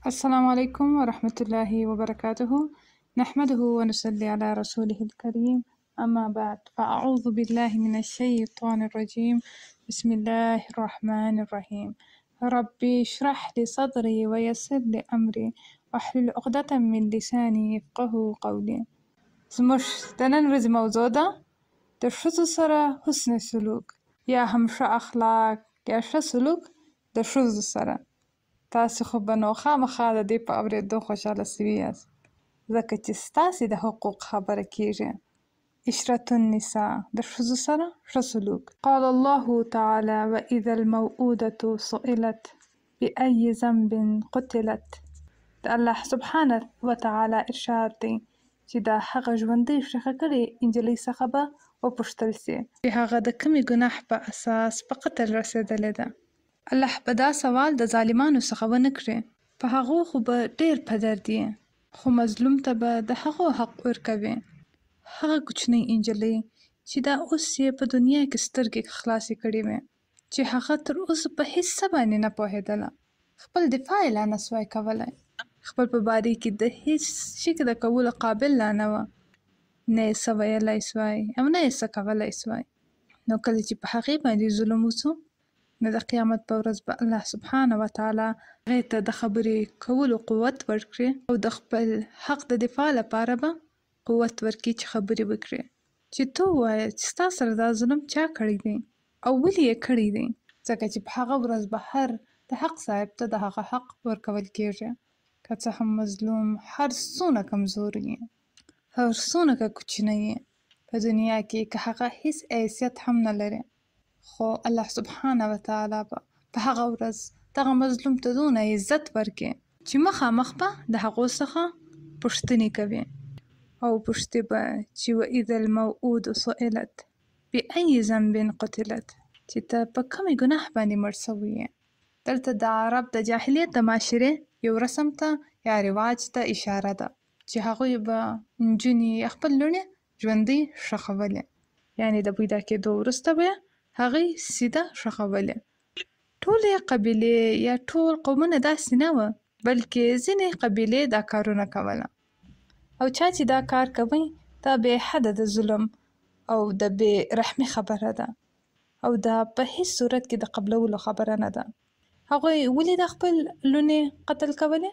السلام عليكم ورحمة الله وبركاته. نحمده ونصلي على رسوله الكريم. أما بعد، فأعوذ بالله من الشيطان الرجيم. بسم الله الرحمن الرحيم. ربي اشرح لي صدري ويسر لي أمري واحلل عقدة من لساني يفقه قولي. زموږ د نن ورځې موضوع ده د ښځو سره حسن سلوک یا هم ښه اخلاق یا ښه سلوک د ښځو سره. تاسې خو به نو خامخا د دې په اورېدو خوشحاله سوي یاست، ځکه چې ستاسې د حقوق خبره کیږي. عشرة النساء د ښځو سره ښه سلوک. قال الله تعالی وإذا الموءودة سئلت بأي ذنب قتلت. د الله سبحانه وتعالی ارشاد دی چې دا هغه ژوندۍ ښخه کړې نجلۍ څخه به وپوښتل سي چې هغه د کومې ګناه په اساس په قتل رسېدلې ده. الله به دا سوال د ظالمانو څخه ونه کړي، په هغو خو به ډېر پدر دي، خو مظلوم ته به د هغو حق ورکوي. هغه کوچنۍ نجلۍ چې دا اوس یې په دنیا کې سترګې خلاصې کړې وې، چې هغه تر اوسه په هیڅ څه باندې نه پوهېدله، خپل دفاع یې لا نه سوای کولی، خپل په باره کې د هیڅ شي د کولو قابل لا نه وه، نه یې څه ویلی سوای او نه یې څه کولی سوای. نو کله چې په هغې باندې ظلم وسو، نو د قیامت په ورځ به الله سبحانه وتعالی هغې ته د خبرې کولو قوت ورکړي او د خپل حق د دفاع لپاره به قوت ورکړي چې خبرې وکړي، چې ته ووایه چې ستا سره دا ظلم چا کړی دی او ولې یې کړی دی، ځکه چې په هغه ورځ به هر د حق صاحب ته د هغه حق ورکول کېږي، که څه هم مظلوم هر څونه کمزور یې، هر څونه که کوچنی یې په دنیا کې، که هغه هیڅ حیثیت هم نه لري، خو الله سبحانه وتعالی به په هغه ورځ دغه مظلوم ته دونه عزت ورکړي چې مخامخ به د هغو څخه پوښتنې کوي او پوښتي به چې وإذا الموءودة سئلت بأي ذنب قتلت، چې ته په کومې ګناه باندې مړ سوی یې. دلته د عرب د جاهلیت د معاشرې یو رسم ته یا رواج ته اشاره ده چې هغوی به نجونې یا خپل لوڼې ژوندۍ ښخولې، یعنې د پیدا کېدو وروسته به هغې سیده ښخولې. ټولې قبیلې یا ټول قومونه داسې نه وه، بلکې ځینې قبیلې دا کارونه کوله، او چا چې دا کار کوي دا بې حده د ظلم او د بې رحمي خبره ده، او دا په هیڅ صورت کې د قبلولو خبره نه ده. هغوی ولې د خپل لوڼې قتل کولې؟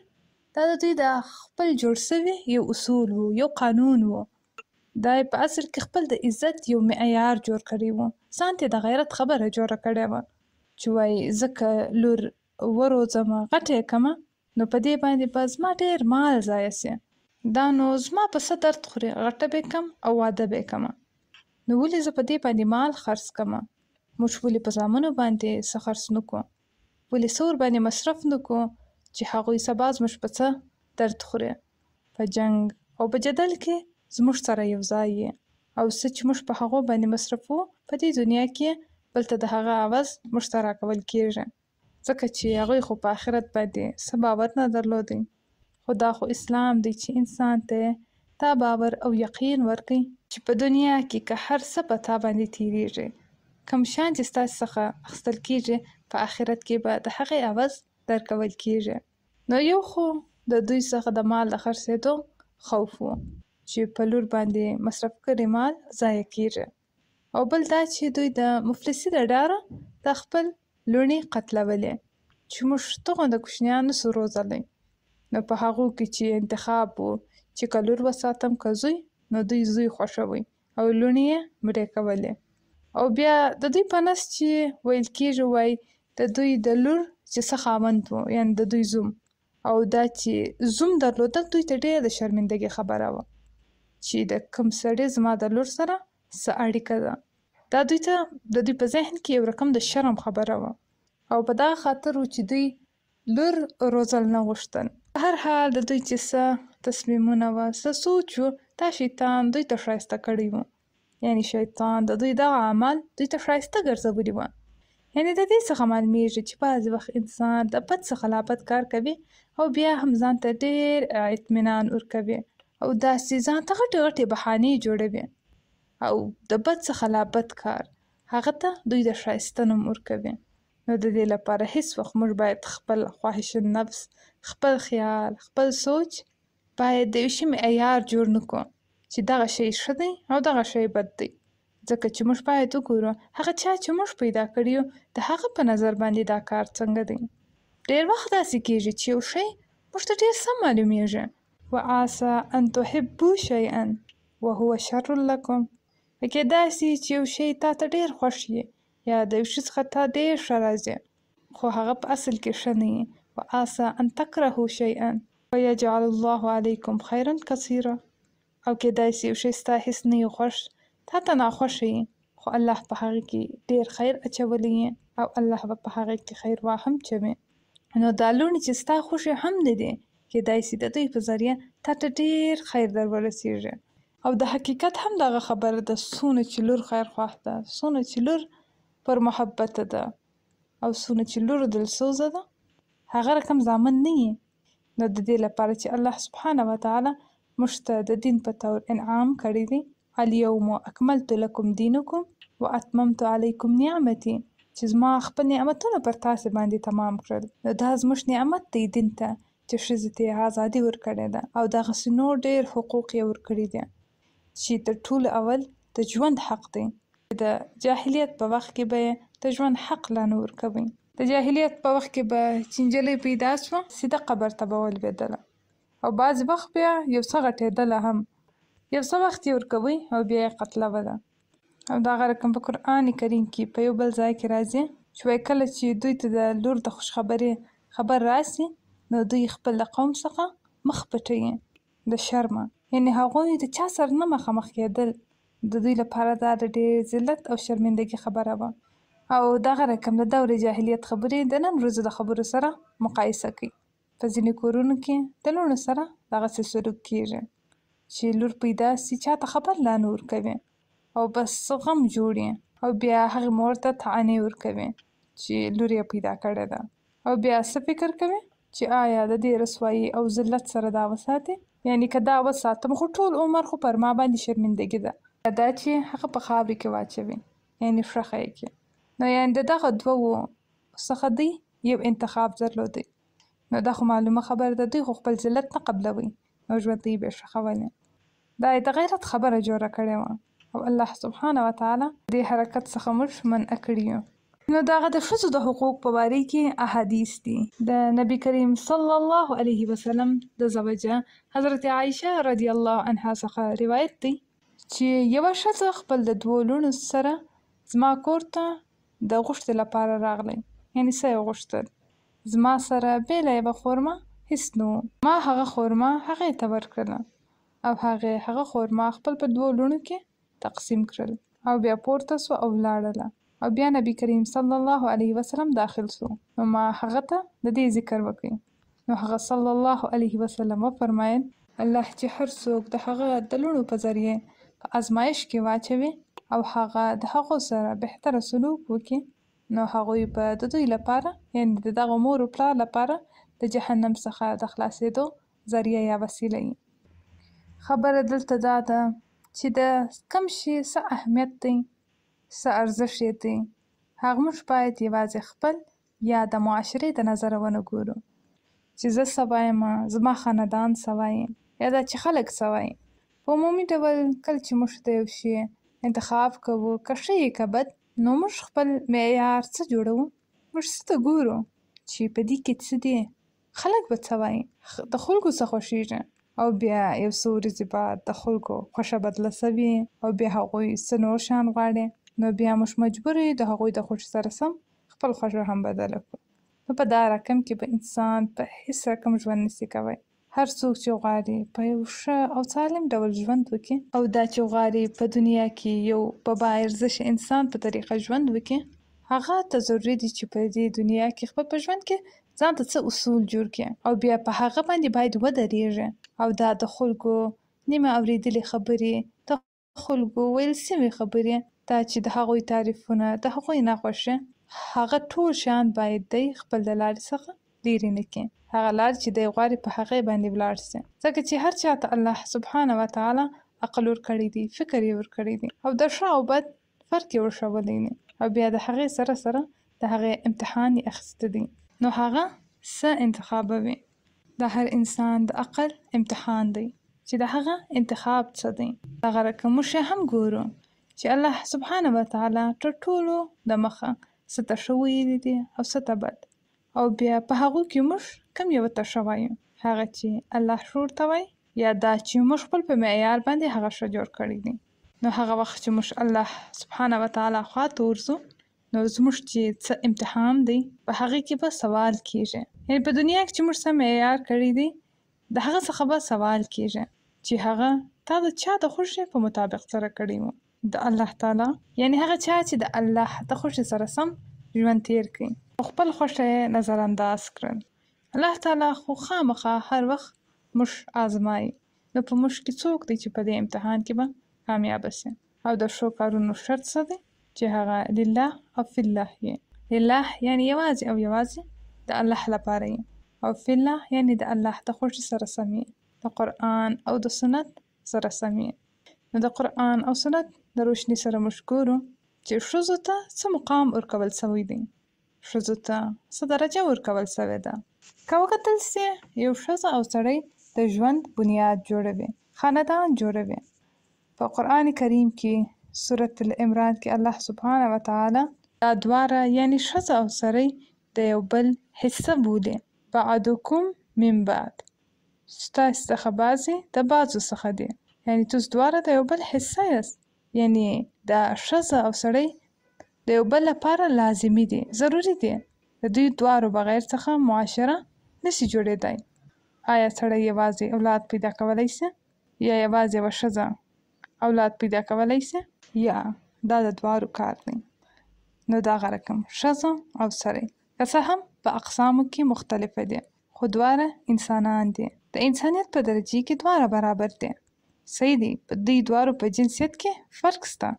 دا د دوی د خپل جوړ سوي یو اصول و، یو قانون و. دا یې په اصل کې خپل د عزت یو معیار جوړ کړی و، ځان ته د غیرت خبره جوړه کړې وه چې وایي زه که لور وروځمه غټه یې کمه، نو په دې باندې به زما ډېر مال ضایع سي، دا نو زما په څه درد خوري، غټه به یې کم او واده به یې کمه، نو ولې زه په دې باندې مال خرڅ کمه؟ موږ ولې په زامنو باندې څه خرڅ نه کړو؟ ولې څه ورباندې مصرف نه کړو چې هغوی سبا زموږ په څه درد خوري؟ په جنګ او په جدل کې زموږ سره یو ځای یې، او څه چې موږ په هغو باندې مصرفوو په دې دنیا کې بل ته د هغه عوض موږ ته راکول کېږي، ځکه چې هغوی خو په آخرت باندې څه باور نه درلودی. خو دا خو اسلام دی چې انسان ته دا باور او یقین ورکوي چې په دنیا کې که هر څه په تا باندې تیریږي، کوم شیان چې ستاسې څخه اخیستل کېږي په آخرت کې به د هغې عوض درکول کېږي. نو یو خو د دوی څخه د مال د خرڅېدو خوف و چې په لور باندې مصرف کړی مال ضایع کېږي، او بل دا چې دوی د مفلسي د ډاره د خپل لوڼې قتلولې چې موږ دغونده کوچنیان نسو روزلی. نو په هغو کې چې انتخاب و چې که لور وساتم که زوی، نو دوی زوی خوښوي او لوڼې یې مړې کولې، او بیا د دوی په نس چې ویل کېږي وایي د دوی د لور چې څه خاوند و، یعنې د دوی زوم، او دا چې زوم درلودل دوی ته ډېر د شرمندګۍ خبره وه چې د کوم سړي زما د لور سره څه اړیکه ده. دا دوی ته د دوی په ذهن کې یو رقم د شرم خبره وه، او په دغه خاطر و چې دوی لور روزل نه غوښتل. په هر حال د دوی چې څه تصمیمونه وه، څه سوچ و، دا شیطان دوی ته ښایسته کړی و، یعنې شیطان د دوی دغه عمل دوی ته ښایسته ګرځولي وه. یعنې د دې څخه معلومیږي چې بعضې وخت انسان د بد څخه لا بد کار کوي او بیا هم ځان ته ډېر اطمینان ورکوي او داسې ځان ته غټې غټې بهانې جوړوي، او د بد څخه لا بد کار هغه ته دوی د ښایسته نوم ورکوي. نو د دې لپاره هیڅ وخت موږ باید خپل خواهش نفس، خپل خیال، خپل سوچ باید د یو شي معیار جوړ نه کړو چې دغه شی ښه دی او دغه شی بد دی. ځکه چې موږ باید وګورو هغه چا چې موږ پیدا کړي یو د هغه په نظر باندې دا کار څنګه دی. ډېر وخت داسې کېږي چې یو شی موږ ته ډېر سم معلومیږي، وعسى ان تحبوا شیئا وهو شر لکم. کېدای شي چې یو شی تا ته ډېر خوښ وي یا د یو شي څخه تا ډېر ښه راځي خو هغه په اصل کې ښه نه وي. وعسى ان تکرهوا شیئا ويجعل الله علیکم خیرا کثیرا. او کېدای شي یو شی ستا هېڅ نه وي خوښ، تا ته ناخوښه وي خو الله په هغه کې ډېر خیر اچولی وي او الله به په هغه کې خیر واهم چوي. نو دا لوڼې چې ستا خوښې هم نه دي کېدای شي د دوی په ذریعه تا ته ډېر خیر در ورسېږي. او د حقیقت هم دغه خبره ده، څونه چې لور خیرخواه ده، څونه چې لور پر محبته ده او څونه چې لور دلسوزه ده، هغه رقم زامن نه وي. نو د دې لپاره چې الله سبحانه وتعالی موږ ته د دین په طور انعام کړی دی، الیوم اکملت لکم دینکم واتممت علیکم نعمتي، چې زما خپل نعمتونه پر تاسې باندې تمام کړل. نو دا زموږ نعمت دی دین ته چې ښځې ته یې ازادي ورکړې ده او دغسې نور ډېر حقوق یې ورکړي دي چې تر ټولو اول د ژوند حق دی. د جاهلیت په وخت کې به یې د ژوند حق لا نه ورکوي. د جاهلیت په وخت کې به چې نجلۍ پیدا شوه سیده قبر ته به ولوېدله او بعضې وخت بیا یو څه غټېدله هم، یو څه وخت یې ورکوي او بیا یې قتلوله. او دغه رقم په قرآن کریم کې په یو بل ځای کې راځي چې وایي کله چې دوی ته د لور د خوشخبرۍ خبر راسي نو دوی خپل له قوم څخه مخ پټوي د شرمه، یعنې هغوی د چا سره نه مخامخ کېدل د دوی لپاره دا د ډېر ذلت او شرمندګي خبره وه. او دغه رقم د دور جاهلیت خبرې د نن ورځو د خبرو سره مقایسه کوي. په ځینې کورونو کې د لوڼو سره دغسې سلوک کېږي چې لور پیدا سي چا ته خبر لا نه ورکوي او بس غم جوړي او بیا هغې مور ته طعنې ورکوي چې لور یې پیدا کړې ده او بیا څه فکر کوي چې آیا د دې رسوایي او ذلت سره دا وساتي، یعنې که دا وساتم خو ټول عمر خو پر ما باندې شرمندګي ده، دا چې هغه په خاورې کې واچوي یعنې ښخه یې کړي. نو یعنې د دغه دوو څخه دوی یو انتخاب درلودی. نو دا خو معلومه خبره ده دوی خو خپل ذلت نه قبلوي او ژوند ته یې بیا ښخولي. دا یې د غیرت خبره جوړه کړې وه او الله سبحانه وتعالی دې حرکت څخه موږ منع کړي یو. نو دغه د ښځو د حقوق په باره کې احادیث دي. د نبی کریم صلی الله علیه وسلم د زوجه حضرت عایشه رضی الله عنها څخه روایت دی چې یوه ښځه خپل د دوو لوڼو سره زما کور ته د غوښتې لپاره راغلی، یعنې څه یې غوښتل، زما سره بېله یوه خورما هېڅ نه و. ما هغه خورما هغې ته ورکړله او هغې هغه خورما خپل په دوو لوڼو کې تقسیم کړل او بیا پورته سوه او ولاړله او بیا نبی کریم صلی الله علیه وسلم داخل سو. نو ما هغه ته د دې ذکر وکړ نو هغه صلی الله علیه وسلم وفرمایل الله چې هر څوک د هغه د لوڼو په ذریعه په ازمایش کې واچوي او هغه د هغو سره بهتره سلوک وکړي نو هغوی به د دوی لپاره یعنې د دغه مور و پلار لپاره د جهنم څخه د خلاصېدو ذریعه یا وسیله وي. خبره دلته دا ده چې د کوم شي څه اهمیت دی، څه ارزښت یې دی، هغه موږ باید یوازې خپل یا د معاشرې د نظره ونه ګورو چې زه څه وایم، زما خاندان څه وایي یا دا چې خلک څه وایي. په عمومي ډول کله چې موږ د یو شي انتخاب کوو که ښه یې که بد نو موږ خپل معیار څه جوړوو، موږ څه ته ګورو چې په دې کې څه دي، خلک به څه وایي، د خلکو څه خوښېږي او بیا یو څو ورځې بعد د خلکو خوښه بدله سوي او بیا هغوی څه نور شیان غواړي نو بیا موږ مجبور یو د هغوی د خوښې سره سم خپل خوښه هم بدله کړو. نو په دا رقم کې به انسان په هېڅ رقم ژوند نشي کوی. هر څوک چې غواړي په یو ښه او سالم ډول ژوند وکړي او دا چې غواړي په دنیا کې یو په باارزښته انسان په طریقه ژوند وکړي هغه ته ضروري دي چې په دې دنیا کې خپل په ژوند کې ځان ته څه اصول جوړ کړي او بیا په هغه باندې باید ودرېږي او دا د خلکو نیمه اورېدلې خبرې، د خلکو ویل سوي خبرې، دا چې د هغوی تعریفونه، د هغوی ناخوښي، هغه ټول شیان باید دی خپل د لارې څخه لرې نه کړي. هغه لار چې دی غواړي په هغې باندې ولاړ سي، ځکه چې هر چا ته الله سبحانه وتعالی عقل ورکړی دی، فکر یې ورکړی دی او د ښه او بد فرق یې ورښولی دی او بیا د هغې سره د هغې امتحان یې اخیسته دی نو هغه څه انتخابوي. د هر انسان د عقل امتحان دی چې د هغه انتخاب څه دی. دغه رقم موږ هم ګورو چې الله سبحانه وتعالی تر ټولو د مخه څه ته ښه ویلي دي او څه ته بد، او بیا په هغو کې موږ کوم یو ته ښه وایو، هغه چې الله ښه ورته وایي یا دا چې موږ خپل په معیار باندې هغه ښه جوړ کړی دی. نو هغه وخت چې موږ الله سبحانه وتعالی خواته ورځو نو زموږ چې څه امتحان دی په هغې کې به سوال کیږي، یعنې په دنیا کې چې موږ څه معیار کړی دی د هغه څخه به سوال کیږي چې هغه تا د چا د خوښې په مطابق سره کړی و، د الله تعالی، یعنی هغه چا چې د الله د خوښې سره سم ژوند تیر کړي او خپل خوښه یې نظر انداز کړل. الله تعالی خو خامخا هر وخت موږ آزمایي، نو په موږ کې څوک دی چې په دې امتحان کې به کامیابه سي. او د ښو کارونو شرط څه دی چې هغه لله او فی الله یې. لله یعنی یوازې او یوازې د الله لپاره یې، او فی الله یعنی د الله د خوښې سره سم یې، د قرآن او د سنت سره سم یې. نو د قرآن او سنت د روشني سره موږ ګورو چې ښځو ته څه مقام ورکول سوی دی، ښځو ته څه درجه ورکول سوې ده. که وکتل سي یو ښځه او سړی د ژوند بنیاد جوړوي، خاندان جوړوي. په قرآن کریم کې سورة العمران کې الله سبحانه وتعالی دا دواړه یعنی ښځه او سړی د یو بل حصه بولي. بعضکم من بعد، ستاسې څخه بعضې د بعضو څخه دي، یعنی تاسو دواړه د یو بل حصه یاست. یعنی دا ښځه او سړی د یو بل لپاره لازمي دي، ضروري دي. د دوی دواړو بغیر څخه معاشره نشي جوړېدای. آیا سړی یوازې اولاد پیدا کولی سي یا یوازې یوه ښځه اولاد پیدا کولی سي، یا دا د دواړو کار دی؟ نو دغه رقم ښځه او سړی که څه هم په اقسامو کې مختلفه دي خو دواړه انسانان دي، د انسانیت په درجې کې دواړه برابر دي. صحیح دی، په دوی دواړو په جنسیت کې فرق شته،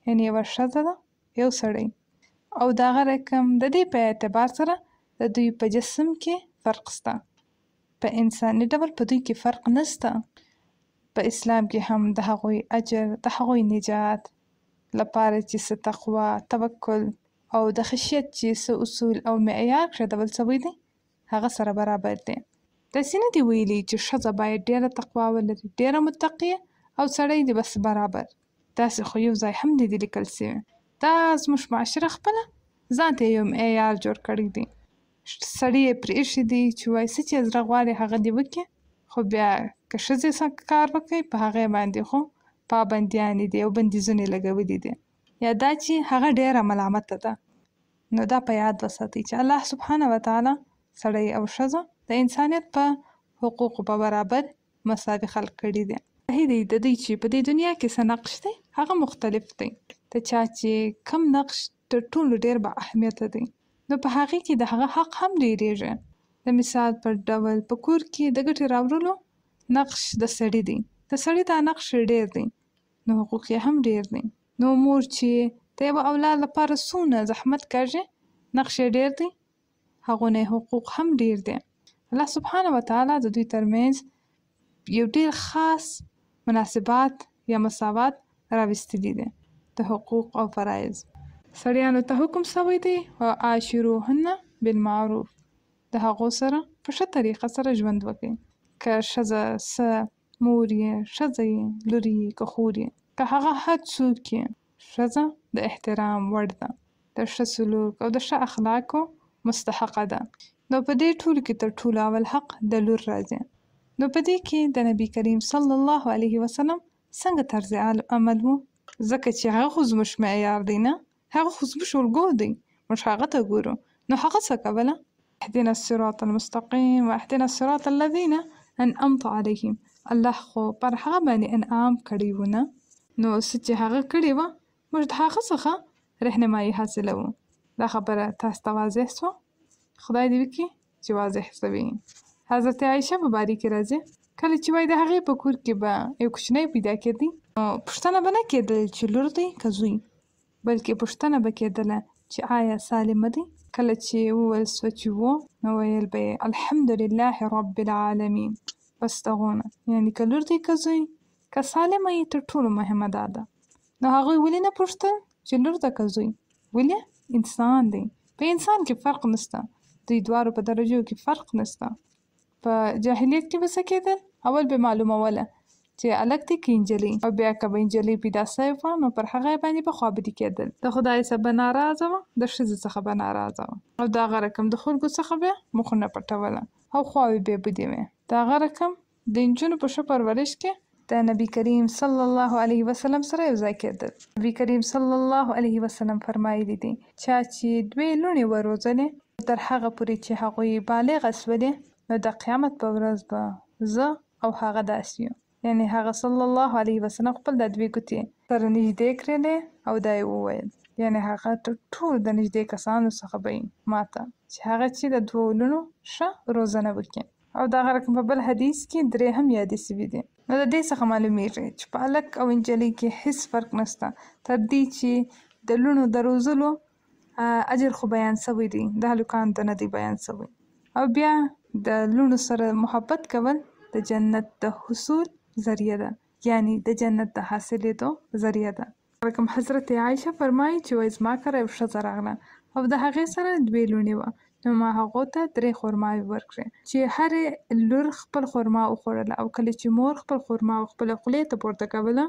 یعنی یوه ښځه ده یو سړی، او دغه رقم د دې په اعتبار سره د دوی په جسم کې فرق شته. په انساني ډول په دوی کې فرق نشته. په اسلام کې هم د هغوی اجر، د هغوی نجات لپاره چې څه تقوا، توکل او د خشیت چې څه اصول او معیار ښودل سوی دی هغه سره برابر دی. داسې نه دي ویلي چې ښځه باید ډېره تقوا ولري، ډېره متقیه، او سړی دې بس برابر. داسې خو یو ځای هم نه دي لیکل سوي. دا زموږ معاشره خپله ځان ته یو معیار جوړ کړی دی. سړي یې پرېښي دي چې وایي څه چې زړه غواړي هغه دې وکړي، خو بیا که ښځې کار وکړي په هغې باندې خو پابندیانې دي او بندیزونه یې لګولي دي، یا دا چې هغه ډېره ملامته ده. نو دا په یاد وساتئ چې الله سبحانه وتعالی سړی او ښځه د انسانیت په حقوقو په برابر مساوي خلق کړي دي. صحیح دی، د دوی چې په دې دنیا کې څه نقش دی هغه مختلف دی. د چا چې کم نقش تر ټولو ډېر با اهمیته دی نو په هغې کې د هغه حق هم ډېرېږي. د مثال پر ډول په کور کې د ګټې راوړلو نقش د سړي دی، د سړي دا نقش ډېر دی نو حقوق یې هم ډېر دی. نو مور چې د یوه اولاد لپاره څونه زحمت کاږي نقش یې ډېر دی، هغونه حقوق هم ډېر دی. الله سبحانه وتعالی د دوی ترمنځ یو ډېر خاص مناسبات یا مساوات راوستلي دي د حقوق او فرایض. سړیانو ته حکم سوی دی وعاشروهن بالمعروف، د هغو سره په ښه طریقه سره ژوند وکړئ. که ښځه څه مور یې، ښځه یې، لور یې، که خور یې، که هغه هر څوک یې، ښځه د احترام وړ ده، د ښه سلوک او د ښه اخلاقو مستحقه ده. نو په دې ټولو کې تر ټولو اول حق د لور راځي. نو په دې کې د نبی کریم صلی الله علیه وسلم څنګه طرز عمل و؟ ځکه چې هغه خو زموږ معیار دی، نه هغه خو زموږ الګو دی، موږ هغه ته ګورو. نو هغه څه کوله؟ اهدنا الصراط المستقیم واهدنا الصراط الذین انعمت علیهم. الله خو پر هغه باندې انعام کړی و نه، نو څه چې هغه کړی وه موږ د هغه څخه رهنمایي حاصلوو. دا خبره تاسو ته واضح سوه؟ خدای دې وکړي چې واضح سوي. حضرت عایشه په باره کې راځي کله چې وایي د هغې په کور کې به یو کوچنی پیدا کېدی نو پوښتنه به نه کېدل چې لور دی که زوی، بلکې پوښتنه به کېدله چې آیا سالمه دی. کله چې وویل سوه چې و نو ویل به یې الحمدلله رب العالمین. بس دغونه یعنې که لور دی که زوی که سالمه یې تر ټولو مهمه دا ده. نو هغوی ولې نه پوښتل چې لور ده که زوی؟ ولې؟ انسان دی، په انسان کې فرق نشته، دوی دواړو په درجو کې فرق نشته. په جاهلیت کې به څه کېدل؟ اول به معلوموله چې هلک دی که نجلۍ، او بیا که به نجلۍ پیدا سوې وه نو پر هغه باندې به خوابدي کېدل. د خدای څخه به ناراضه وه، د ښځې څخه به ناراضه وه، او د هغه رقم د خلکو څخه بیا مخونه پټوله او خواوې به یې بدې وې. د هغه رقم د نجونو په ښه پرورش کې د نبي کریم صلی الله علیه وسلم سره یو ځای کېدل. نبي کریم صلی الله علیه وسلم فرمایلی دی چا چې 2 لوڼې وروزلې تر هغه پورې چې هغوی بالغه شولې نو د قیامت په ورځ به زه او هغه داسې یو. یعنې هغه صلی الله علیه وسلم خپل د 2 ګوتې سره نږدې کړلې او دا یې وویل، یعنې هغه تر ټولو د نږدې کسانو څخه به ماته چې هغه چې د 2 لوڼو ښه روزنه وکړي. او د هغه رقم په بل حدیث کې 3 هم یادې شوي دي. نو د دې څخه معلومیږي چې په هلک او نجلۍ کې هیڅ فرق نشته تر دې چې د لوڼو د روزلو اجر خو بیان شوی دی، د هلکانو ته نه دی بیان شوی. او بیا د لوڼو سره محبت کول د جنت د حصول ذریعه ده، یعنی د جنت د حاصلېدو ذریعه ده. لکه حضرت عایشه فرمایي چې وایي زما کره یو ښځه راغله او د هغې سره 2 لوڼې وه، نو ما هغو ته 3 خرماوې ورکړې چې هرې لور خپل خرما وخوړله، او کله چې مور خپل خرما خپله خولې ته پورته کوله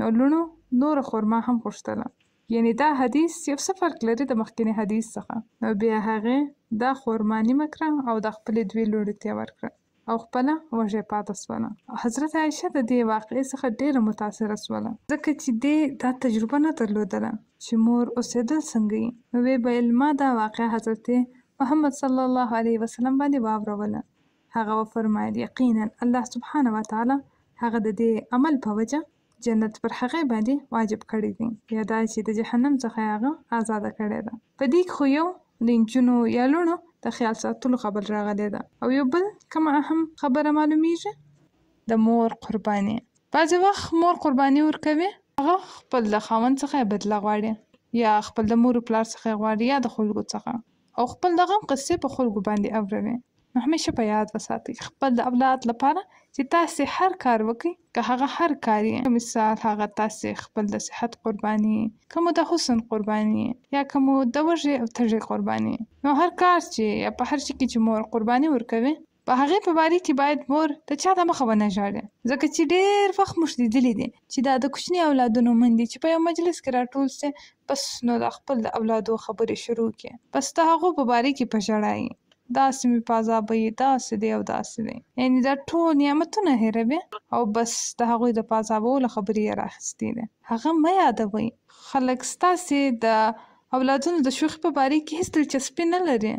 نو لوڼو نوره خرما هم غوښتله. یعنی دا حدیث یو څه فرق لري د مخکیني حدیث څخه. نو بیا هغې دا خرما نیمه کړه او د خپلې 2 لوڼو ته یې ورکړه او خپله وږې پاتې شوله. حضرت عایشه د دې واقعې څخه ډېره متاثره شوله، ځکه چې دې دا تجربه نه درلودله چې مور اوسېدل څنګه وي. نو ویې ویل ما دا واقعه حضرت محمد صلی الله علیه وسلم باندې واوروله. هغه وفرمایل یقینا الله سبحانه وتعالی هغه د دې عمل په وجه جنت پر هغې باندې واجب کړی دی، یا دا چې د جهنم څخه هغه آزاده کړې ده. په دې خو یو د نجونو یا لوڼو د خیال ساتلو خبر راغلی ده. او یو بل کومه اهم خبره معلومیږي، د مور قرباني. بعضې وخت مور قرباني ورکوي، هغه خپل د خاوند څخه یې بدله غواړي، یا خپل د مور پلار څخه یې غواړي، یا د خلکو څخه، او خپل د غم قصې په خلکو باندې اوروي. نو همیشه په یاد وساتئ خپل د اولاد لپاره چې تاسې هر کار وکړئ، که هغه هر کار یې، مثال هغه تاسې خپل د صحت قرباني، که مو د حسن قرباني، یا که مو د وږې او تږې قرباني، نو هر کار چې یا په هر شي کې چې مور قرباني ورکوي په هغې په باره کې باید مور د چا د مخه ونه ژاړي. ځکه چې ډېر وخت موږ لیدلي دي چې دا د کوچني اولادونو میندې چې په یو مجلس کې راټول سي بس نو د خپل د اولادو خبرې شروع کړي، بس د هغو په باره کې په ژړا یي، داسې مې په عذابوي، داسې دی او داسې دی، یعنې دا ټول نعمتونه هېروي او بس د هغوی د په عذابولو خبرې یې رااخیستې دي. هغه مه یادوئ. خلک ستاسې د اولادونو د شوخي په باره کې هېڅ دلچسپي نه لري.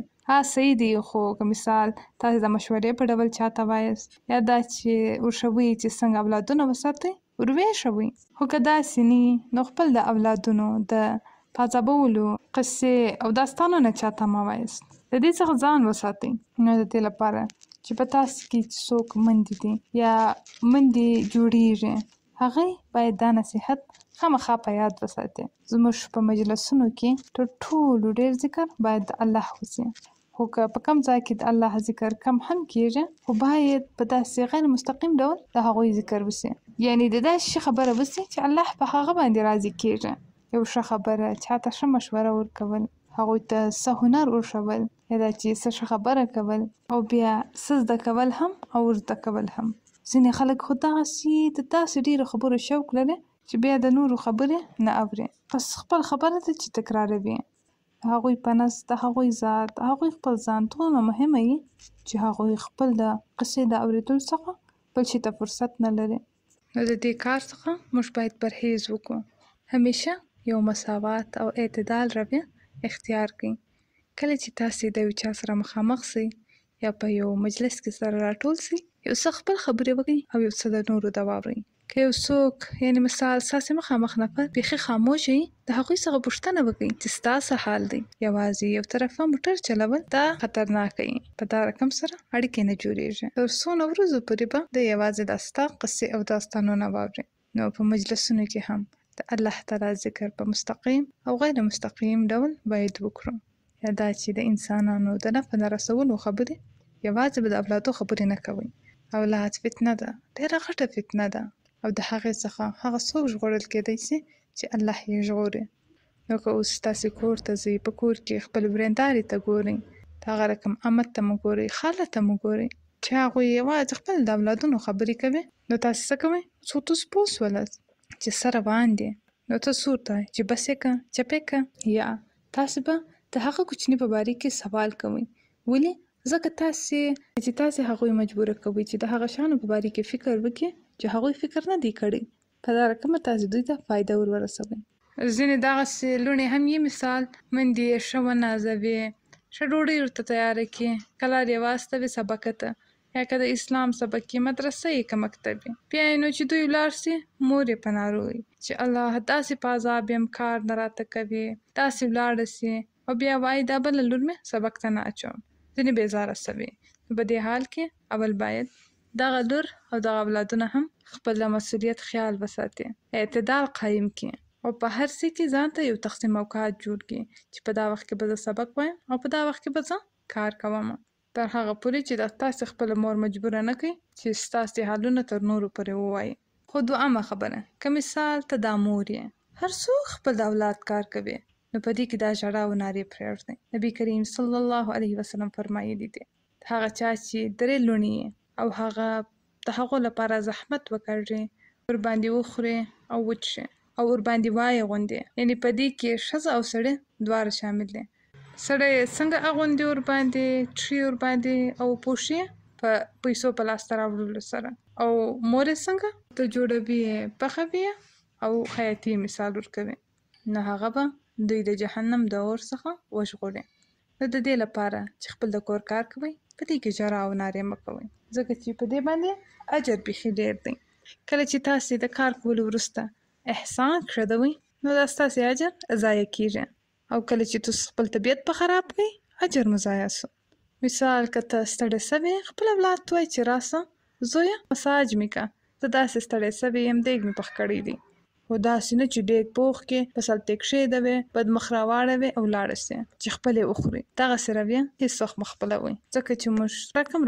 صحیح دی، خو که مثال تاسې د مشورې په ډول چاته وایاست، یا دا چې ورښوئ چې څنګه اولادونه وساتئ، ورویښوئ. خو که داسې نه نو خپل د اولادونو د په عذابولو قصې او داستانونه چاته مه وایاست. د دې څخه ځان وساتئ. نو د دې لپاره چې په تاسې کې چې څوک مندې دي یا مندې جوړیږي، هغوی باید دا نصیحت خامخا په یاد وساتي. زموږ په مجلسونو کې تر ټولو ډېر ذکر باید د الله وسي، خو که په کم ځای کې د الله ذکر کم هم کېږي، خو باید په داسې غیر مستقیم ډول د هغوی ذکر وسي. یعنې د داسې خبره وسي چې الله په هغه باندې راضي کېږي. یو ښه خبره، چاته ښه مشوره ورکول، هغوی ته څه هنر ورښول، یا دا چې څه ښه خبره کول، او بیا څه زده کول هم او ورزده کول هم. ځینې خلک خو داسې د داسې ډېرو خبرو شوق لري چې بیا د نورو خبرې نه اوري، بس خپل خبره ده چې تکراروي. هغوی په نزد د هغوی ذات، هغوی خپل ځان دونه مهمه وي چې هغوی خپل د قصې د اورېدلو څخه بل شي ته فرصت نه لري. نو د دې کار څخه موږ باید پرهیز وکړو. همیشه یو مساوات او اعتدال رویه اختیار کړئ. کله چې تاسې د یو چا سره مخامخ سئ یا په یو مجلس کې سره راټول سئ، یو څه خپل خبرې وکړئ او یو څه د نورو د واورئ. که یو څوک یعنې مثال ستاسې مخامخ نفر بیخي خاموشه وي، د هغوی څخه پوښتنه وکړئ چې ستا څه حال دی. یوازې یو طرفه موټر چلول دا خطرناکه وي، په دا رقم سره اړیکې نه جوړېږي. تر څونه ورځو پورې به د یوازې دا ستا قصې او داستانونه واورئ. نو په مجلسونو کې هم د الله تعالی ذکر په مستقیم او غیر مستقیم ډول باید وکړو. یا دا چې د انسانانو د نفع نه رسولو خبرې، یوازې به د اولادو خبرې نه کوئ. اولاد فتنه ده، ډېره غټه فتنه ده، او د هغې څخه هغه څوک ژغورل کېدی سي چې الله یې ژغوري. نو که اوس تاسې کور ته ځئ، په کور کې خپل ورېندارې ته ګورئ، د هغه رقم عمه ته مو ګورئ، خاله ته مو ګورئ، چې هغوی یوازې خپل د اولادونو خبرې کوي، نو تاسې څه کوئ؟ څو تاسو پوه سولست چې څه روان دي، نو ته څه ورته وایې چې بس یې که، چپ یې که، یا تاسې به د هغه کوچني په باره کې سوال کوئ. ولې؟ ځکه تاسې هغوی مجبوره کوئ چې د هغه شیانو په باره کې فکر وکړي چې هغوی فکر نه دی کړی. په دا رقمه تاسې دوی ته فایده ورسوئ. ځینې دغسې لوڼې هم یې مثال میندې یې ښه ونازوي، ښه ډوډۍ ورته تیاره کړي، کله یې واستوي سبقه ته، یا که د اسلام سبق کې مدرسه یې که مکتب یې، بیا یې نو چې دوی ولاړ سي مور یې په نارو وي چې الله داسې په عذاب یم کار نه راته کوي، داسې ولاړه سي او بیا وایي دا بله لور مې سبق ته نه اچوم. ځینې بېزاره سوي. په دې حال کې اول باید دغه لور او دغه اولادونه هم خپل د مسؤلیت خیال وساتي، اعتدال قایم کړي او په هر څه کې ځان ته یو تقسیم اوقات جوړ کړي چې په دا وخت کې به زه سبق وایم او په دا وخت کې به زه کار کوم، تر هغه پورې چې د تاسې خپله مور مجبوره نه کړي چې ستاسې حالونه تر نورو پورې ووایي. خو دویمه خبره، که مثال ته دا مور یې، هر څوک خپل د اولاد کار کوي، نو په دې کې دا ژړا او نارې پرېږدئ. نبي کریم صلی الله علیه وسلم فرمایلي دي هغه چا چې درې لوڼې او هغه د هغو لپاره زحمت وکړي، ورباندې وخوري او وچشي او ورباندې وایې غوندې، یعنې په دې کې ښځه او سړی دواړه شامل دي. سړی څنګه اغوندي ورباندې، ټري ورباندې او پوښي په پیسو په لاسته راوړلو سره، او مور یې څنګه ته جوړوي، پخوي او خیاطي مثال ورکوي، نو هغه به دوی د جهنم د اور څخه وژغوري. نو د دې لپاره چې خپل د کور کار کوئ، په دې کې ژړا او نارې مه کوئ، ځکه چې په دې باندې اجر بیخي ډېر دی. کله چې تاسې د کار کولو وروسته احسان کښدوئ، نو دا ستاسې اجر ضایع کیږي، او کله چې تاسو خپل طبیعت په خراب کړئ، اجر مو ضایع سو. مثال که ته ستړی سوې، خپل اولاد ته وایي چې راسه زویه مساج مې که، زه داسې ستړی سوی یم، دیګ مې پخ کړی دی. خو داسې نه چې ډېګ پوخ کې په سلطې کښېږدوې، بد مخ راواړوې او لاړه سې چې خپل یې وخوري. دغسې رویه هېڅ وخت مه خپلوئ، ځکه چې موږ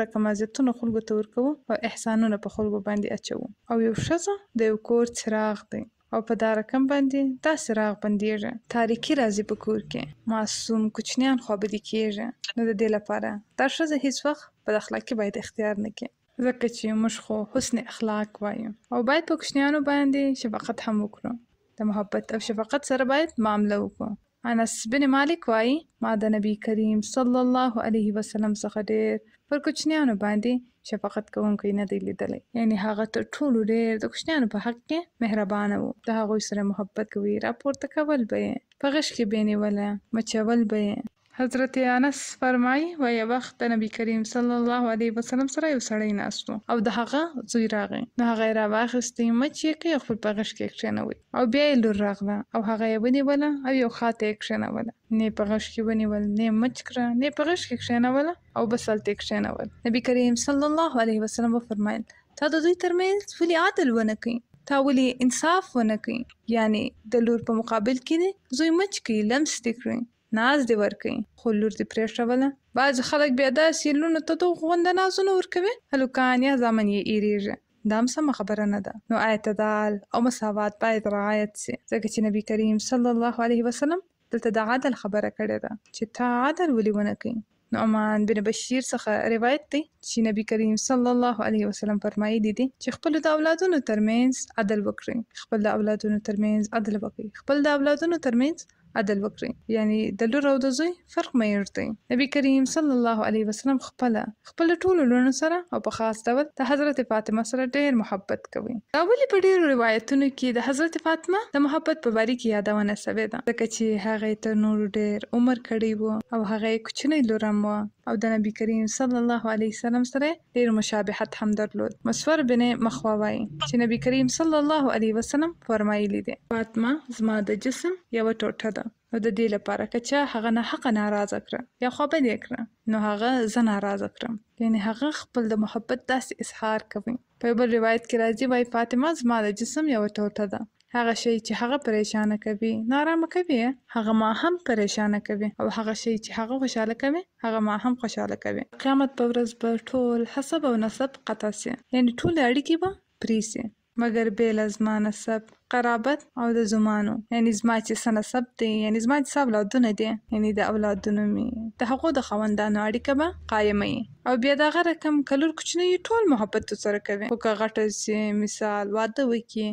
رقم اذیتونه خلکو ته ورکوو او احسانونه په خلکو باندې اچوو، او یو ښځه د یو کور څراغ دی او په دا رقم باندې دا څراغ بندېږي، تاریکي راځي په کور کې، معصوم کوچنیان خوابدي کېږي. نو د دې لپاره دا ښځه هېڅ وخت بد اخلاقي باید اختیار نه کړي، ځکه چې موږ خو حسن اخلاق وایو، او باید په کوچنیانو باندې شفقت هم وکړو، د محبت او شفقت سره باید معامله وکړو. انس بن مالک وایي ما د نبی کریم صلی الله علیه وسلم څخه ډېر پر کوچنیانو باندې شفقت کوونکی نه دی لیدلی، یعنی هغه تر ټولو ډېر د کوچنیانو په حق کې مهربانه و، د هغوی سره محبت کوي، راپورته کول به یې، په غېږ کې به یې نیوله، مچول به یې. حضرت انس فرمایي و یو وخت د نبی کریم صلی الله علیه وسلم سره یو سړی ناست و او د هغه زوی راغی، نو هغه یې راواخیستی، مچ یې کړی او خپل په غېږ کې یې کښېنوی، او بیا یې لور راغله او هغه یې ونیوله او یو خوا ته یې کښېنوله، نه یې په غېږ کې ونیول، نه یې مچ کړه، نه یې په غېږ کې کښېنوله او بس هلته یې کښېنول. نبي کریم صلی الله علیه وسلم وفرمایل تا د دوی ترمنځ ولې عدل ونه کړئ، تا ولې انصاف ونه کړئ، یعنې د لور په مقابل کې دې زوی مچ کړي، لمس دې کړئ، ناز دې ورکړئ، خو لور دې پرېښوله. بعضې خلک بیا داسې لوڼو ته دغه غونده نازونه ورکوي، هلکان یا زامن یې ایریږي، دا هم سمه خبره نه ده. نو اعتدال او مساوات باید رعایت سي، ځکه چې نبي کریم صلی الله علیه وسلم دلته د عدل خبره کړې ده چې تا عدل ولې ونه کړئ. نعمان بن بشیر څخه روایت دی چې نبی کریم صلی الله علیه وسلم فرمایلی دي چې خپل د اولادونو ترمنځ عدل وکړئ، خپل د اولادونو ترمنځ عدل وکړئ، خپل د اولادونو ترمنځ عدل وکړئ، یعنی د لور او د زوی فرق مه یږدئ. نبی کریم صلی الله علیه وسلم خپل ټولو لوڼو سره او په خاص ډول د حضرت فاطمه سره ډېر محبت کوي. دا ولې په ډېرو روایتونو کې د حضرت فاطمه د محبت په باره کې یادونه سوې ده، ځکه چې هغې تر نورو ډېر عمر کړی و او هغه یې کوچنی لور هم وه او د نبی کریم صلی الله علیه وسلم سره ډېر مشابهت هم درلود. مسور بن مخوا وایي چې نبی کریم صلی الله علیه وسلم فرمایلی دی فاطمه زما د جسم یوه ټوټه ده، نو د دې لپاره که چا هغه ناحقه ناراضه کړه یا خوابدې یې کړه، نو هغه زه ناراضه کړم، یعنې هغه خپل د محبت داسې اظهار کوي. په یو بل روایت کې راځي وایي فاطمه زما د جسم یوه ټوټه ده، هغه شی چې هغه پریشانه کوي، نارامه کوي، هغه ما هم پریشانه کوي، او هغه شی چې هغه خوشحاله کوي هغه ما هم خوشحاله کوي. قیامت په ورځ به ټول حسب او نسب قطع سي، یعنې ټولې اړیکې به پرې سي، مګر بې له زما نسب قرابت او د زمانو، یعنی زما چې څه نسب دی، یعنی زما چې څه اولادونه دي، یعنی د اولادونو مې د هغو د خاوندانو اړیکه به قایموي. او بیا دغه رقم که لور کوچنی ټول محبت ورسره کوي. خو که غټه سي، مثال واده وکړي،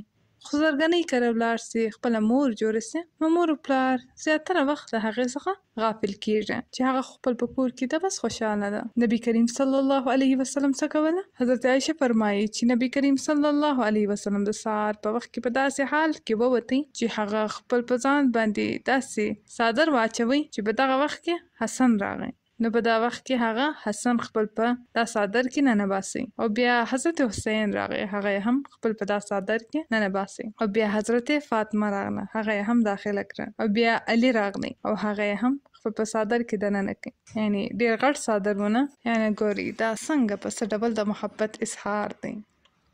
خو زرګنۍ کره ولاړ سي، خپله مور جوړه سي، نو مور و پلار زیاتره وخت د هغې څخه غافل کېږي چې هغه خپل په کور کې ده بس خوشحاله ده. نبي کریم صلی الله علیه وسلم څه کوله؟ حضرت عایشه فرمایي چې نبي کریم صلی الله علیه وسلم د سهار په وخت کې په داسې حال کې ووتی چې هغه خپل په ځان باندې داسې څادر واچوي چې په دغه وخت کې حسن راغی. نو په دا وخت کې هغه حسن خپل په دا څادر کې ننباسي، او بیا حضرت حسین راغی، هغه هم خپل په دا څادر کې ننباسي، او بیا حضرت فاطمه راغله، هغه هم داخله کړه، او بیا علی راغلی او هغه هم خپل په څادر کې دننه کړي. یعنی ډېر غټ څادرونه. یعنی ګوري دا څنګه په څه ډول د محبت اظهار دی.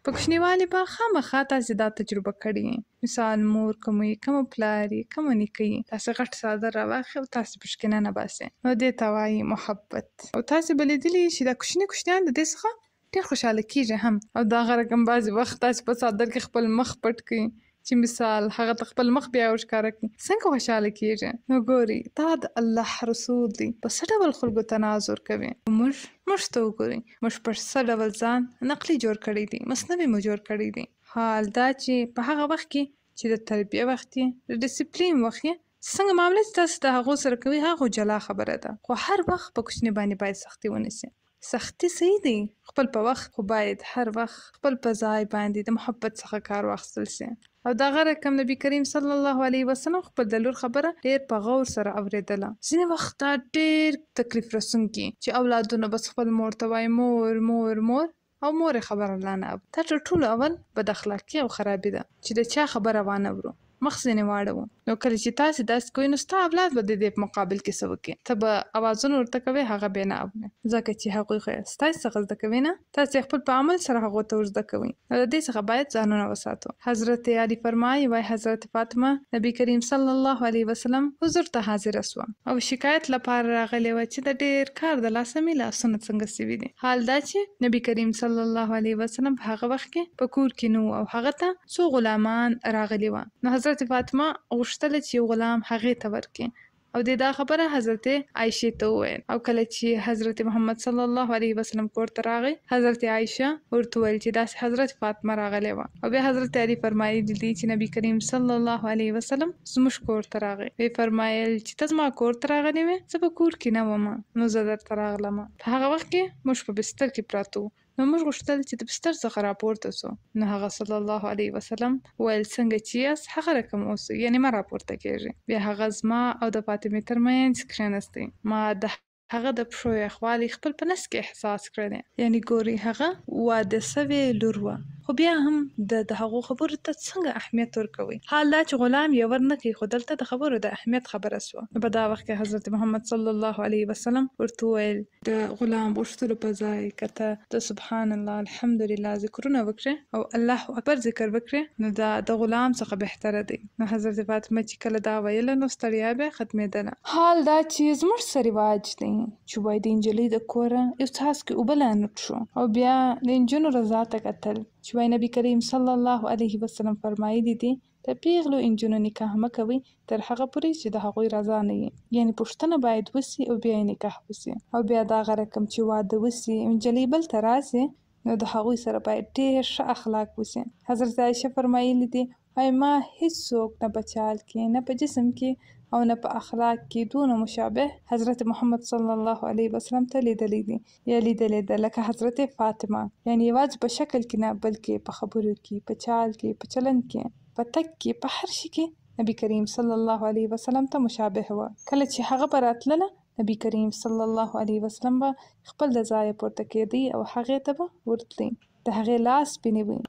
په کوچنیوالي به خامخا تاسې دا تجربه کړې. مثال مور که مو یې، که مو پلار یې، که مو نیکه یې، تاسې غټ څادر راواخلئ او تاسې پکې کې ننباسئ، نو دې ته وایي محبت. او تاسې به لیدلي چې دا کوچني کوچنیان د دې څخه ډېر خوشحاله کېږي هم. او د هغه رقم بعضې وخت تاسې په څادر کې خپل مخ پټ کړئ چې مثال هغه ته خپل مخ بیا ورښکاره کړي، څنګه خوشحاله کېږي. نو ګوري دا د الله رسول دی، په څه ډول خلکو ته ناز ورکوي. موږ ته وګورئ، موږ په څه ډول ځان نقلي جوړ کړی دی، مصنوعي مو جوړ کړی دی. حال دا چې په هغه وخت کې چې د تربیه وخت یې، د ډیسپلین وخت یې، څنګه معامله چې تاسو د هغو سره کوي هغه جلا خبره ده. خو هر وخت په کوچني باندې باید سختي ونیسئ. سختی صحیح دی، خپل په وخت، خو باید هر وخت خپل په ځای باندې د محبت څخه کار واخیستل سي. او دغه رقم نبی کریم صلی الله علیه وسلم خپل د لور خبره ډېر په غور سره اورېدله. ځینې وخت دا ډېر تکلیف رسونکي چې اولادونه بس خپل مور ته وایي مور مور مور، او مور یې خبره لا نه اوري. دا تر ټولو اول بد اخلاقي او خرابي ده چې د چا خبره وانه ورو، مخ ځینې واړوو. نو کله چې تاسې داسې کوئ، نو ستا اولاد به د دې په مقابل کې څه وکړي؟ ته به اوازونه ورته کوې، هغه به یې نه اوري، ځکه چې هغوی خو ستاسې څخه زده کوي نه، تاسې خپل په عمل سره هغو ته ورزده کوئ. نو د دې څخه باید ځانونه وساتو. حضرت علی فرمایي، وایي حضرت فاطمه نبی کریم صلی الله علیه وسلم حضور ته حاضره سوه او شکایت لپاره راغلې وه چې د ډېر کار د لاسه مې لاسونه څنګه سوي دي. حال دا چې نبی کریم صلی الله علیه وسلم په هغه وخت کې په کور کې نه و او هغه ته څو غلامان راغلي وه. نو حضرت فاطمه غوښتله چې یو غلام هغې ته ورکړي، او دا خبره حضرت عایشې ته وویل. او کله چې حضرت محمد صلی الله علیه وسلم کور ته راغی، حضرت عایشه ورته وویل چې داسې حضرت فاطمه راغلی وه. او بیا حضرت علی فرمایلی دي چې نبی کریم صلی الله علیه وسلم زموږ کور ته راغی. وی فرمایل چې ته زما کور ته راغلی وې، زه په کور کې نه وم، نو زه درته راغلم. په هغه وخت کې موږ په بستر کې پراته وو، نو موږ غوښتل چې د بستر څخه راپورته سو. نو هغه صلی الله علیه وسلم ویل څنګه چې یاست هغه رقم اوسئ، یعنی مه راپورته کېږئ. بیا هغه زما او د فاطمې ترمنځ کښېنستی. ما د هغه د پښو یخوالی خپل په نس کې احساس کړی. یعنی ګوري هغه واده سوې لور وه، خو بیا هم د هغو خبرو ته څنګه اهمیت ورکوي. حال دا چې غلام یې ور نه کوي، خو دلته د خبرو د اهمیت خبره سوه. نو په دا وخت کې حضرت محمد صلی الله علیه وسلم ورته وویل د غلام غوښتلو په ځای که ته د سبحان الله الحمدلله ذکرونه وکړې او الله اکبر ذکر وکړې، نو دا د غلام څخه بهتره دی. نو حضرت فاطمه چې کله دا ویله، نو ستړیا به ختمېدله. حال دا چې زموږ څه رواج دی چې وایي د نجلۍ د کوره یو څاڅکي اوبه لا نه څښو، او بیا د نجونو رضا ته کتل چې وایي نبي کریم صلی الله علیه وسلم فرمایلی دي د پیغلو انجونو نکاح مه کوئ تر هغه پورې چې د هغوی رضا نه وي. یعنې پوښتنه باید وسي او بیا یې نکاح وسي. او بیا دغه رقم چې واده وسي، نجلۍ بل ته راسي، نو د هغوی سره باید ډېر ښه اخلاق وسي. حضرت عایشه فرمایلی دي وایي ما هیڅوک نه په چال کې، نه په جسم کې او نه په اخلاق کې دونه مشابه حضرت محمد صلی الله علیه وسلم ته لیدلی دي یا لیدلی ده لکه حضرت فاطمه. یعنی یوازې په شکل کې نه، بلکې په خبرو کې، په چال کې، په چلند کې، په تګ کې، په هر شي کې نبی کریم صلی الله علیه وسلم ته مشابه وه. کله چې هغه به راتلله، نبی کریم صلی الله علیه وسلم به خپل د ځایه پورته کېدی او هغې ته به ورتلی، د هغې لاس به نیوی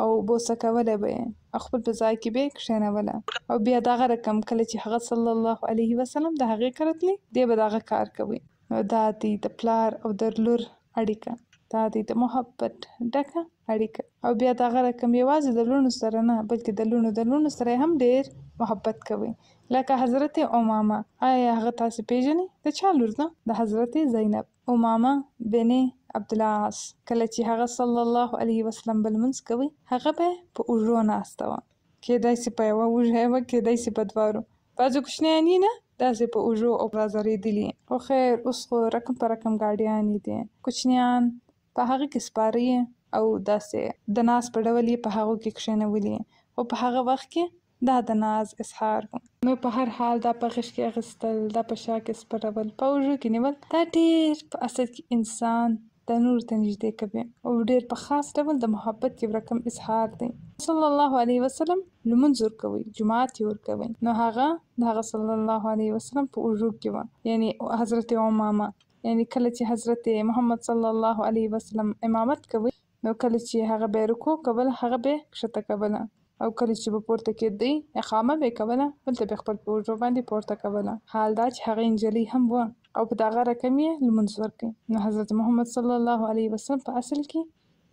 او بوسه کولی به یې او خپل په ځای کې به یې کښېنوله. او بیا دغه رقم کله چې هغه صلی الله علیه وسلم د هغې کره تلی، دی به دغه کار کوي. نو دا دی د پلار او د لور اړیکه، دا دی د محبت ډکه اړیکه. او بیا دغه رقم یوازې د لوڼو سره نه، بلکې د لوڼو سره هم ډېر محبت کوي. لکه حضرت امامه، آیا هغه تاسې پیژنئ؟ د چا لور ده؟ د حضرت زینب. امامه بن عبدالعاص. کله چې هغه صلی الله علیه وسلم به لمونځ کوي، هغه به په اوږو ناسته وه. کېدای سي په یوه وږه وه، کېدای سي په دوارو. بعضې کوچنیان یې نه داسې په اوږو او رازرېدلي. خو خیر اوس خو رقم په رقم ګاډیانې دي، کوچنیان په هغه کې سپاره او داسې د ناز په ډول یې په هغو کې کښېنولي. خو په هغه وخت کې دا د ناز اظهار و. نو په هر حال دا په غېږ کې اخیستل، دا په شا کې سپرول، په اوږو کې نیول، دا ډېر په اصل کې انسان د نورو ته نږدې کوي او ډېر په خاص ډول د محبت یو رقم اظهار دی. صلی الله علیه وسلم لمونځ ورکوي، جماعت یې ورکوي، نو هغه د هغه صلی الله علیه وسلم په اوږو کې وه، یعنې حضرت امامه، یعنې کله چې حضرت محمد صلی الله علیه وسلم امامت کوي نو کله چې هغه به رکوع کوله هغه به کښته کوله، او کله چې به پورته کېدی اقامه به یې کوله هلته به خپل په اوږو باندې پورته کوله. حال دا چې هغه نجلۍ هم وه او په دغه رقم یې لمونځ ورکوي. نو حضرت محمد صلی الله علیه وسلم په اصل کې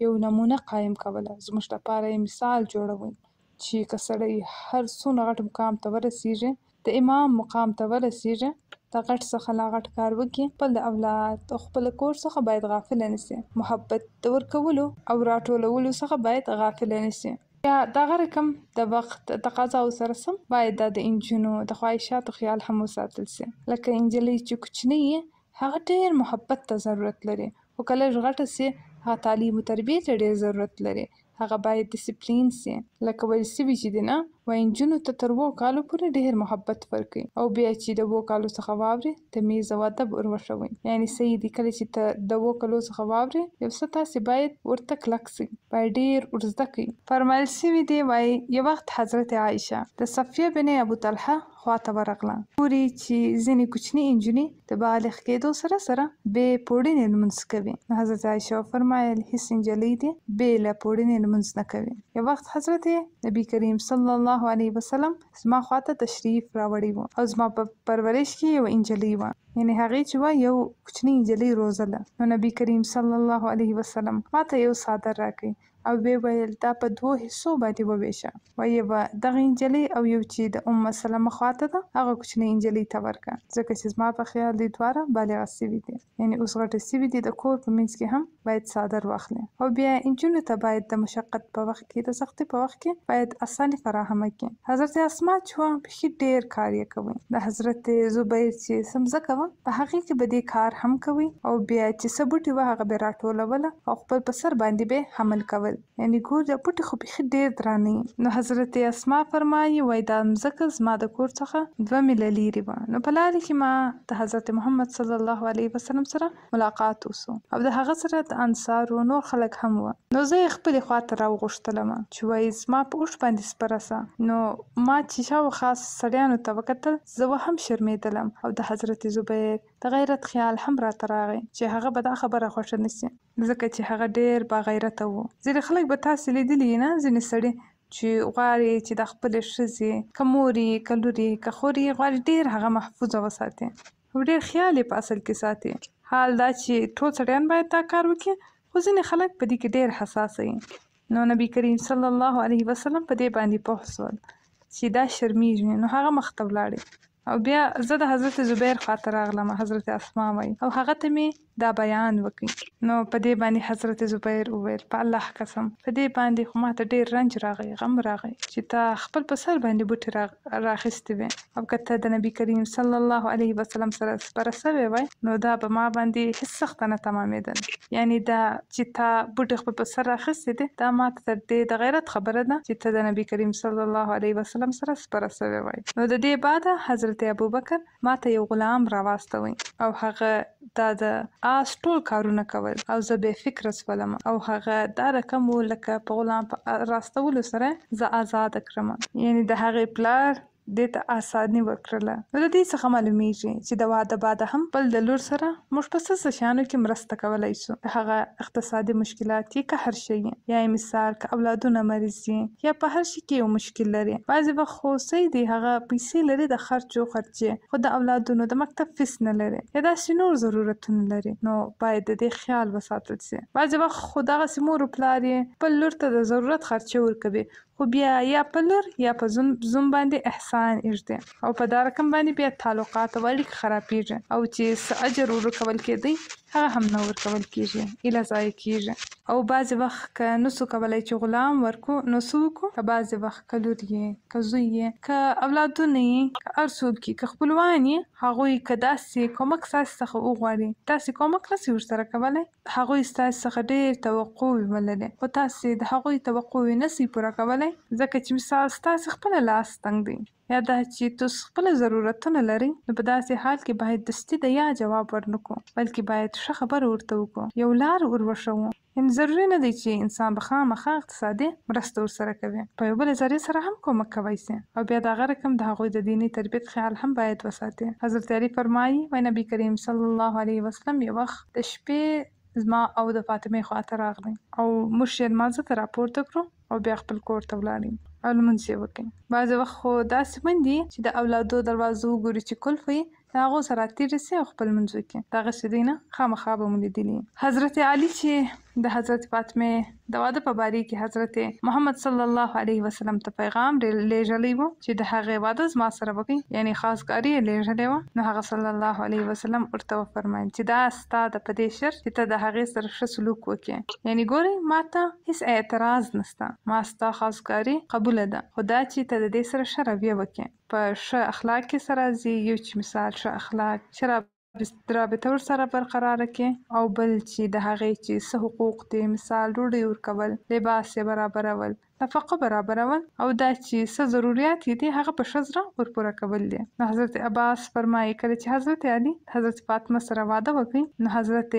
یو نمونه قایم کوله، زموږ لپاره یې مثال جوړوي چې که سړی هر څومره غټ مقام ته ورسېږي، د امام مقام ته ورسېږي، د غټ څخه لا غټ کار وکړي، خپل د اولاد او خپل کور څخه باید غافله نشي، محبت د ورکولو او راټولولو څخه باید غافله نشي. یا دغه رقم د وخت تقاضاو سره سم باید دا د انجونو د خواهشاتو خیال هم وساتل سي. لکه نجلۍ چې کوچنۍ هغه ډېر محبت ته ضرورت لري، خو که لږ غټه سي هغه تعلیم و تربیې ته ډېر ضرورت لري، هغه باید ډیسپلین سي. لکه ویل سوي چې دی نه وایي نجونو ته تر 7 کالو پورې ډېر محبت ورکوي او بیا چې د 7 کالو څخه واوري تمیز او ادب ور وښوئ. یعنې صحیح دي کله چې ته د 7 کالو څخه واوري یو څه تاسې باید ورته کلک سئ، باید ډېر ور زده کړئ. فرمایل سوي دي وایي یو وخت حضرت عایشه د صفیه بن ابو طلحه خواته ورغله، ګوري چې ځینې کوچني نجونې د بالغ کېدو سره سره بې پوړنې لمونځ کوي. حضرت عایشه وفرمایل هیڅ نجلۍ دې بې له پوړنې لمونځ نه کوي. یو وخت حضرت نبی کریم صلی الله علیه وسلم زما خواته تشریف راوړی و او زما په پرورش کې یو نجلۍ وه، یعنې هغې چې وه یو کوچنۍ نجلۍ روزله. نو نبی کریم صلی الله علیه وسلم ماته یو څادر راکړی او ویې ویل دا په 2 حصو باندې وویشه، وایي یوه دغه نجلۍ او یو چې د ام سلمه خواته ده هغه کوچنۍ نجلۍ ته ورکړه، ځکه چې زما په خیال دوی دواړه بالغه سوي دي، یعنې اوس غټه سوي دي، د کور په منځ کې هم باید څادر واخلي. او بیا نجونو ته باید د مشقت په وخت کې د سختۍ په وخت کې باید اساني فراهمه کړي. حضرت اسما چې وه بیخي ډېر کار یې کوي، د حضرت زبیر چې څمځکه وه په هغې کې به دې کار هم کوي او بیا چې څه بوټي وه هغه به یې راټولوله او خپل په سر باندې به حمل کول، یعنې ګور دا بوټي خو بیخي ډېر درانه وي. نو حضرت اسما فرمایي وایي دا مځکه زما د کور څخه 2 میله لرې وه. نو په لارې کې ما د حضرت محمد صلی الله علیه وسلم سره ملاقات وسو او د هغه سره د انصارو نور خلک هم وه. نو زه یې خپلې خواته راوغوښتلم چې وایي زما په اوښ باندې سپره سه. نو ما چې شاوخوا سړیانو ته وکتل زه هم شرمېدلم او د حضرت زبیر د غیرت خیال هم راته راغی چې هغه به دا خبره خوښه نشي، ځکه چې هغه ډېر باغیرته و. ځینې خلک به تاسې لیدلي نه، ځینې سړي چې غواړي چې د خپلې ښځې که مور یې که لور یې که خور یې غواړي ډېر هغه محفوظه وساتي او ډېر خیال یې په اصل کې ساتي. حال دا چې ټول سړیان باید دا کار وکړي، خو ځینې خلک په دې کې ډېر حساسه وي. نو نبی کریم صلی الله علیه وسلم په دې باندې پوه شول چې دا شرمیږي، نو هغه مخته ولاړې او بیا زه د حضرت زبیر خواته راغلم، حضرت اسما وایي، او هغه ته مې دا بیان وکړي. نو په دې باندې حضرت زبیر وویل په الله قسم په دې باندې خو ماته ډېر رنج راغی، غم راغی چې تا خپل په سر باندې بوټي راخیستې وې او که ته د نبی کریم صلی الله علیه وسلم سره سپره سوې وای نو دا به ما باندې هیڅ سخته نه تمامېدل. یعنې دا چې تا بوټي خپل په سر راخیستې دي دا ماته تر دې د غیرت خبره ده چې ته د نبی کریم صلی الله علیه وسلم سره سپره سوې وای. نو د دې بعده حضرت ابوبکر ماته یو غلام راواستوي او هغه دا د آس ټول کارونه کول او زه بې فکره شولم او هغه دا رقم و لکه په غلام په راستولو سره زه آزاده کړم، یعنې د هغې پلار دې ته آساني وکړله. نو د دې څخه معلومیږي چې د واده بعده هم بل د لور سره موږ په څه شیانو کې مرسته کولی شو، هغه اقتصادي مشکلات یې که هر شی یا مثال که اولادونه مریض دي یا په هر شي کې یو مشکل لري، بعضې وخت خو صحیح دی هغه پیسې لري د خرچو خرچې، خو د اولادونو د مکتب فیس نه لري یا داسې نور ضرورتونه لري، نو باید د دې خیال وساتل شي. بعضې وخت خو دغسې مور و پلار یې خپل لور ته د ضرورت خرچې ورکوي، خو بیا یا په لور یا په زوم باندې احسان احسان اږدي او په دا رقم باندې بیا تعلقات او اړیکې خرابېږي او چې څه اجر ورکول کېدی هغه هم نه ورکول کېږي، ایله ضایع کېږي. او بعضې وخت که نسو کولی چې غلام ورکو نو څه وکړو؟ که بعضې وخت که لور یې، که زوی یې، که اولادونه یې، که هر څوک یې، که خپلوان یې، هغوی که داسې کومک ستاسې څخه وغواړي، تاسې کومک نسئ ورسره کولی. هغوی ستاسې څخه ډېر توقع ولري خو تاسې د هغوی توقع نسئ پوره کولی، ځکه چې مثال ستاسې خپله لاس تنګ دی. یا دا چې تاسو خپل ضرورتونه لري، نو په داسې حال کې باید دستي د یا جواب ورنکړو، بلکې باید ښه خبره ورته وکړو، یو لار وروښوو. یعنې ضروري نه دی چې انسان به خامخا اقتصادي مرسته ورسره کوي، په یو بلې ذریعې سره هم کومک کولی شي. او بیا د هغه رقم د هغوی د دیني تربیت خیال هم باید وساتي. حضرت علي فرمایي وایي نبي کریم صلی الله علیه وسلم یو وخت د شپې زما او د فاطمې خواته راغلی او موږ یې لمانځه ته راپورته کړو او بیا خپل کور ته ولاړو او لمونځ یې وکړ. بعضې وخت خو داسې میندې چې د اولادو دروازه وګوري چې قلف وي، د هغو سره تېرې سي او خپل لمونځ وکړي. دغسې دی نه خامخا به مو لیدلي. حضرت علي چې د حضرت فاطمې د واده په باره کې حضرت محمد صلی الله علیه وسلم ته پیغام لیږلی و چې د هغې واده زما سره وکړي، یعنې خواستګاري یې لیږلې وه. نو هغه صلی الله علیه وسلم ورته وفرمایل چې دا ستا د په دې شرط چې ته د هغې سره ښه سلوک وکړې. یعنې ګورئ ما ته هېڅ اعتراض نشته، ما ستا خواستګاري قبوله ده، خو دا چې ته د دې سره ښه رویه وکړې، په ښه اخلاق کې سره راځي. یو چې مثال ښه اخلاق چې رابطه ورسره برقراره کړې، او بل چې د هغې چې څه حقوق دي، مثال ډوډۍ ورکول، لباس یې برابرول، نفقه برابرول، او دا چې څه ضروريات دي هغه په ښه زړه ورپوره کول دي. نو حضرت عباس فرمایي کله چې حضرت علي حضرت فاطمه سره واده وکړي، نو حضرت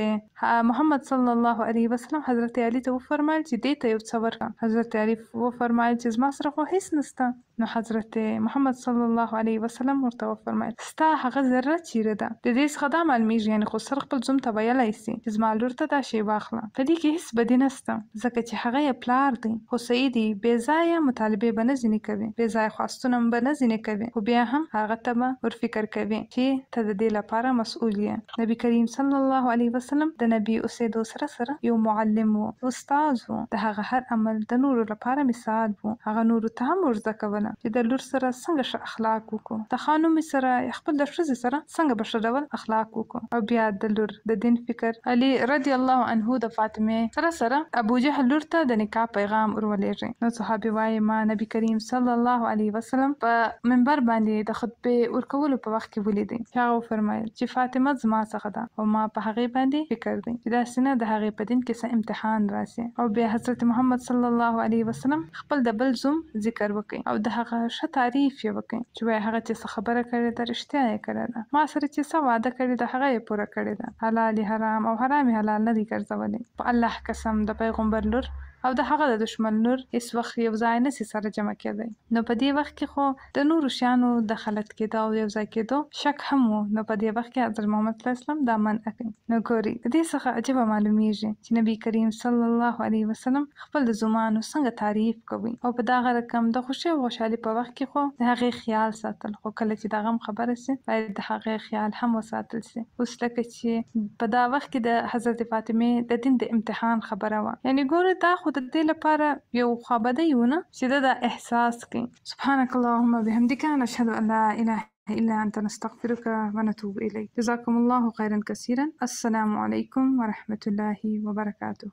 محمد صلی الله علیه وسلم حضرت علي ته وفرمایل چې دې ته یو څه ورکړه. حضرت علي وفرمایل چې زما سره خو هیڅ نشته. نو حضرت محمد صلی الله علیه وسلم ورته وفرمایل ستا هغه ذره چیرې ده؟ د دې څخه دا معلومیږي یعنې خو سر خپل زوم ته ویلی سي چې زما لور ته دا شی واخله، په دې کې هیڅ بدي نشته، ځکه چې هغه یې پلار دی. خو صحیح دی بې ځایه مطالبې به نه ځینې کوي، بې ځایه خواستونه به نه ځینې کوي، خو بیا هم هغه ته به ورفکر کوي چې ته د دې لپاره مسؤل یې. نبي کریم صلی الله علیه وسلم د نبي اوسېدو سره یو معلم و، استاد و، د هغه هر عمل د نورو لپاره مثال و. هغه نورو ته هم ورزده کوله چې د لور سره څنګه ښه اخلاق وکړو، د خانومې سره خپل د ښځې سره څنګه به ښه ډول اخلاق وکړو. او بیا د لور د دین فکر. علي رضی الله عنه د فاطمې سره ابو جهل لور ته د نکاح پیغام ورولېږي. نو صحابي وایي ما نبی کریم صلی الله علیه وسلم په منبر باندې د خطبې ورکولو په وخت کې ولیدی چې هغه وفرمایل چې فاطمه زما څخه ده او ما په هغې باندې فکر دی چې داسې نه د هغې په دین کې څه امتحان راسي. او بیا حضرت محمد صلی الله علیه وسلم خپل د بل زوم ذکر وکړي او د هغه ښه تعریف یې وکړي چې وایي هغه چې څه خبره کړې ده رښتیا یې کړې ده، ما سره چې څه واده کړې ده هغه یې پوره کړې ده، حلال حرام او حرام حلال نه دي ګرځولي. په الله قسم د پیغمبر لور او د هغه د دشمن لور هیڅ وخت یو ځای نسي سره جمع کېدی. نو په دې وخت کې خو د نورو شیانو د خلط کېدو او یو ځای کېدو شک هم و. نو په دې وخت کې حضرت محمد صلی الله علیه وسلم دا منع کوي. نو ګوري د دې څخه عجیبه معلومیږي چې نبی کریم صلی الله علیه وسلم خپل د زومانو څنګه تعریف کوي او په دغه رقم د خوشي او خوشحالي په وخت کې خو د هغې خیال ساتل، خو کله چې د غم خبره سي باید د هغې خیال هم وساتل سي. اوس لکه چې په دا وخت کې د حضرت فاطمې د دین د امتحان خبره وه، یعنی ګوره دا خو د دې لپاره یو خوابدی و نه چې دا احساس کوي. سبحانك اللهم وبحمدك نشهد ان لا اله الا انت نستغفرك ونتوب اليك. جزاكم الله خيرا كثيرا. السلام عليكم ورحمة الله وبركاته.